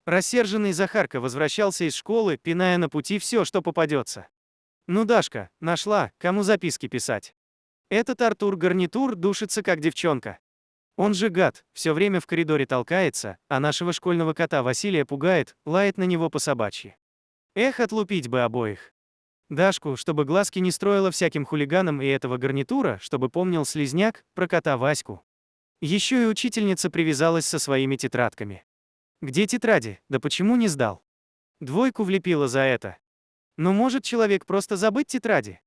Рассерженный Захарка возвращался из школы, пиная на пути все, что попадется. Ну, Дашка, нашла, кому записки писать. Этот Артур Гарнитур душится, как девчонка. Он же гад, все время в коридоре толкается, а нашего школьного кота Василия пугает, лает на него по собачьи. Эх, отлупить бы обоих. Дашку, чтобы глазки не строила всяким хулиганам, и этого Гарнитура, чтобы помнил слизняк, про кота Ваську. Еще и учительница привязалась со своими тетрадками. Где тетради? Да почему не сдал? Двойку влепила за это. Ну, может человек просто забыть тетради?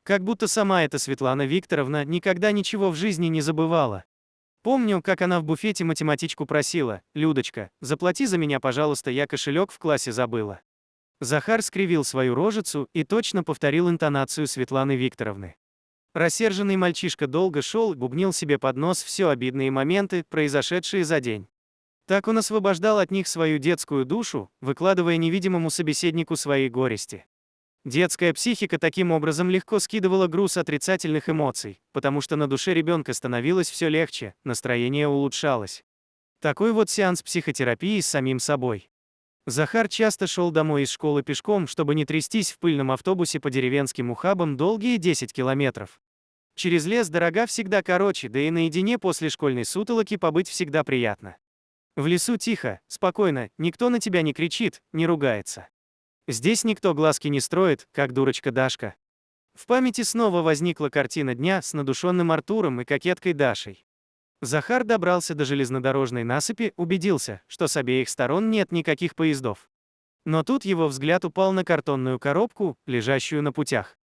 Как будто сама эта Светлана Викторовна никогда ничего в жизни не забывала. Помню, как она в буфете математичку просила: «Людочка, заплати за меня, пожалуйста, я кошелек в классе забыла». Захар скривил свою рожицу и точно повторил интонацию Светланы Викторовны. Рассерженный мальчишка долго шел и бубнил себе под нос все обидные моменты, произошедшие за день. Так он освобождал от них свою детскую душу, выкладывая невидимому собеседнику свои горести. Детская психика таким образом легко скидывала груз отрицательных эмоций, потому что на душе ребенка становилось все легче, настроение улучшалось. Такой вот сеанс психотерапии с самим собой. Захар часто шел домой из школы пешком, чтобы не трястись в пыльном автобусе по деревенским ухабам долгие 10 километров. Через лес дорога всегда короче, да и наедине после школьной сутолоки побыть всегда приятно. В лесу тихо, спокойно, никто на тебя не кричит, не ругается. Здесь никто глазки не строит, как дурочка Дашка. В памяти снова возникла картина дня с надушенным Артуром и кокеткой Дашей. Захар добрался до железнодорожной насыпи, убедился, что с обеих сторон нет никаких поездов. Но тут его взгляд упал на картонную коробку, лежащую на путях.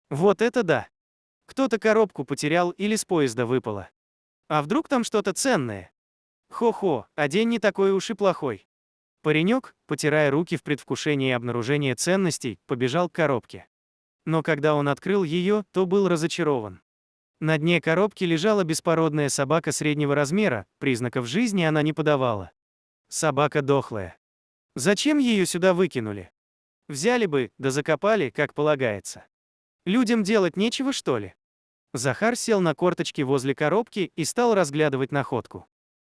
Вот это да! Кто-то коробку потерял или с поезда выпало. А вдруг там что-то ценное? Хо-хо, а день не такой уж и плохой. Паренек, потирая руки в предвкушении обнаружения ценностей, побежал к коробке. Но когда он открыл ее, то был разочарован. На дне коробки лежала беспородная собака среднего размера, признаков жизни она не подавала. Собака дохлая. Зачем ее сюда выкинули? Взяли бы, да закопали, как полагается. Людям делать нечего, что ли? Захар сел на корточки возле коробки и стал разглядывать находку.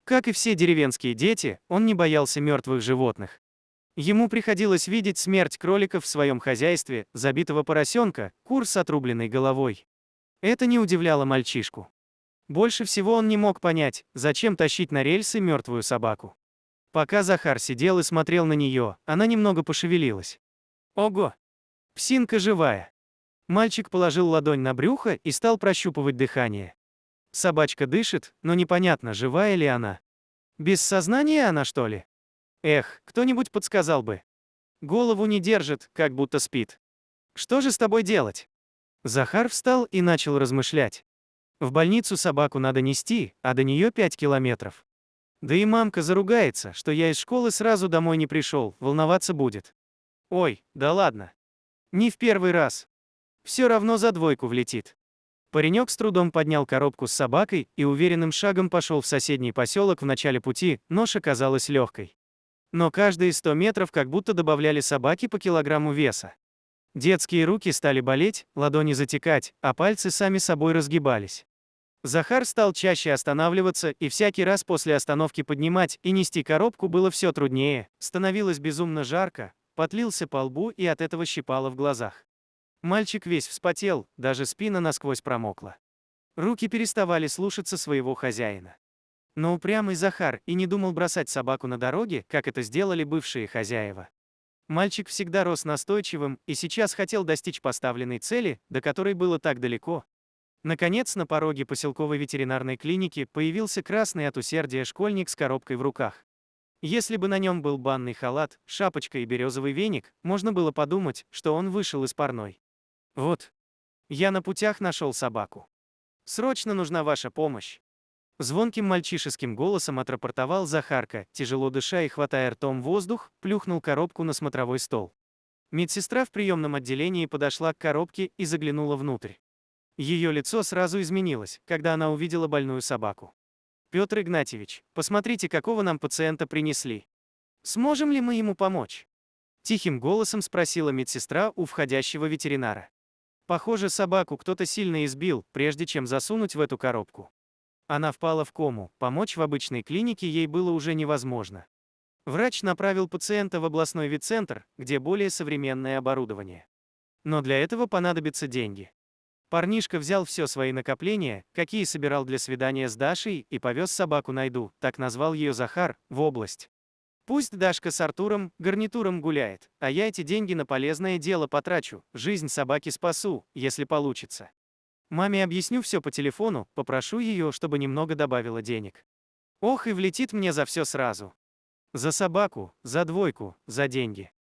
Как и все деревенские дети, он не боялся мертвых животных. Ему приходилось видеть смерть кроликов в своем хозяйстве, забитого поросенка, кур с отрубленной головой. Это не удивляло мальчишку. Больше всего он не мог понять, зачем тащить на рельсы мертвую собаку. Пока Захар сидел и смотрел на нее, она немного пошевелилась. Ого! Псинка живая. Мальчик положил ладонь на брюхо и стал прощупывать дыхание. Собачка дышит, но непонятно, живая ли она. Без сознания она, что ли? Эх, кто-нибудь подсказал бы. Голову не держит, как будто спит. Что же с тобой делать? Захар встал и начал размышлять. В больницу собаку надо нести, а до нее 5 километров. Да и мамка заругается, что я из школы сразу домой не пришел, волноваться будет. Ой, да ладно. Не в первый раз. Все равно за двойку влетит. Паренек с трудом поднял коробку с собакой и уверенным шагом пошел в соседний поселок в начале пути, нож оказалась легкой. Но каждые 100 метров как будто добавляли собаке по килограмму веса. Детские руки стали болеть, ладони затекать, а пальцы сами собой разгибались. Захар стал чаще останавливаться, и всякий раз после остановки поднимать и нести коробку было все труднее, становилось безумно жарко, пот лился по лбу и от этого щипало в глазах. Мальчик весь вспотел, даже спина насквозь промокла. Руки переставали слушаться своего хозяина. Но упрямый Захар и не думал бросать собаку на дороге, как это сделали бывшие хозяева. Мальчик всегда рос настойчивым и сейчас хотел достичь поставленной цели, до которой было так далеко. Наконец, на пороге поселковой ветеринарной клиники появился красный от усердия школьник с коробкой в руках. Если бы на нем был банный халат, шапочка и березовый веник, можно было подумать, что он вышел из парной. Вот. Я на путях нашел собаку. Срочно нужна ваша помощь. Звонким мальчишеским голосом отрапортовал Захарка, тяжело дыша и хватая ртом воздух, плюхнул коробку на смотровой стол. Медсестра в приемном отделении подошла к коробке и заглянула внутрь. Ее лицо сразу изменилось, когда она увидела больную собаку. «Петр Игнатьевич, посмотрите, какого нам пациента принесли. Сможем ли мы ему помочь?» Тихим голосом спросила медсестра у входящего ветеринара. Похоже, собаку кто-то сильно избил, прежде чем засунуть в эту коробку. Она впала в кому, помочь в обычной клинике ей было уже невозможно. Врач направил пациента в областной ветцентр, где более современное оборудование. Но для этого понадобятся деньги. Парнишка взял все свои накопления, какие собирал для свидания с Дашей, и повез собаку Найду, так назвал ее Захар, в область. Пусть Дашка с Артуром, гарнитуром гуляет, а я эти деньги на полезное дело потрачу, жизнь собаки спасу, если получится. Маме объясню все по телефону, попрошу ее, чтобы немного добавила денег. Ох, и влетит мне за все сразу. За собаку, за двойку, за деньги.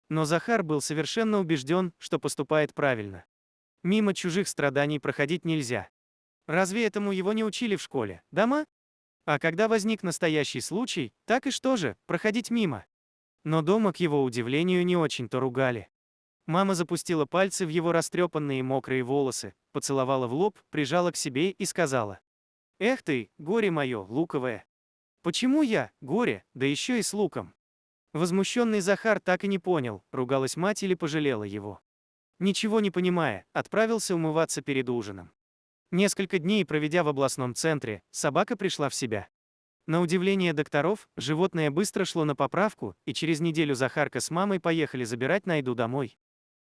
Но Захар был совершенно убежден, что поступает правильно. Мимо чужих страданий проходить нельзя. Разве этому его не учили в школе, дома? А когда возник настоящий случай, так и что же, проходить мимо. Но дома, к его удивлению, не очень-то ругали. Мама запустила пальцы в его растрепанные мокрые волосы, поцеловала в лоб, прижала к себе и сказала: «Эх ты, горе мое, луковое! Почему я, горе, да еще и с луком?» Возмущенный Захар так и не понял, ругалась мать или пожалела его. Ничего не понимая, отправился умываться перед ужином. Несколько дней проведя в областном центре, собака пришла в себя. На удивление докторов, животное быстро шло на поправку, и через неделю Захарка с мамой поехали забирать Найду домой.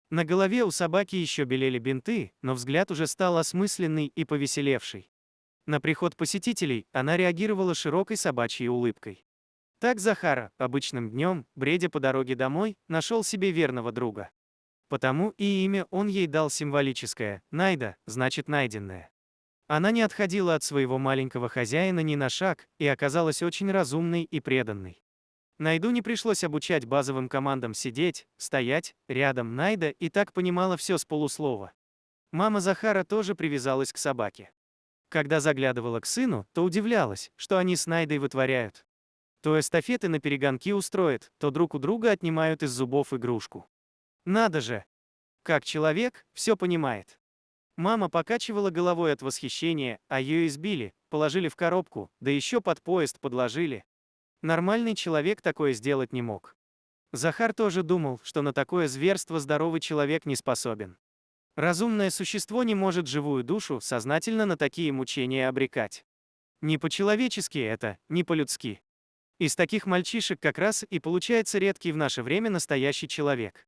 На голове у собаки еще белели бинты, но взгляд уже стал осмысленный и повеселевший. На приход посетителей она реагировала широкой собачьей улыбкой. Так Захара, обычным днем, бредя по дороге домой, нашел себе верного друга. Потому и имя он ей дал символическое – Найда, значит найденная. Она не отходила от своего маленького хозяина ни на шаг и оказалась очень разумной и преданной. Найду не пришлось обучать базовым командам сидеть, стоять, рядом. Найда и так понимала все с полуслова. Мама Захара тоже привязалась к собаке. Когда заглядывала к сыну, то удивлялась, что они с Найдой вытворяют. То эстафеты на перегонки устроят, то друг у друга отнимают из зубов игрушку. Надо же! Как человек, все понимает. Мама покачивала головой от восхищения, а ее избили, положили в коробку, да еще под поезд подложили. Нормальный человек такое сделать не мог. Захар тоже думал, что на такое зверство здоровый человек не способен. Разумное существо не может живую душу сознательно на такие мучения обрекать. Не по-человечески это, не по-людски. Из таких мальчишек как раз и получается редкий в наше время настоящий человек.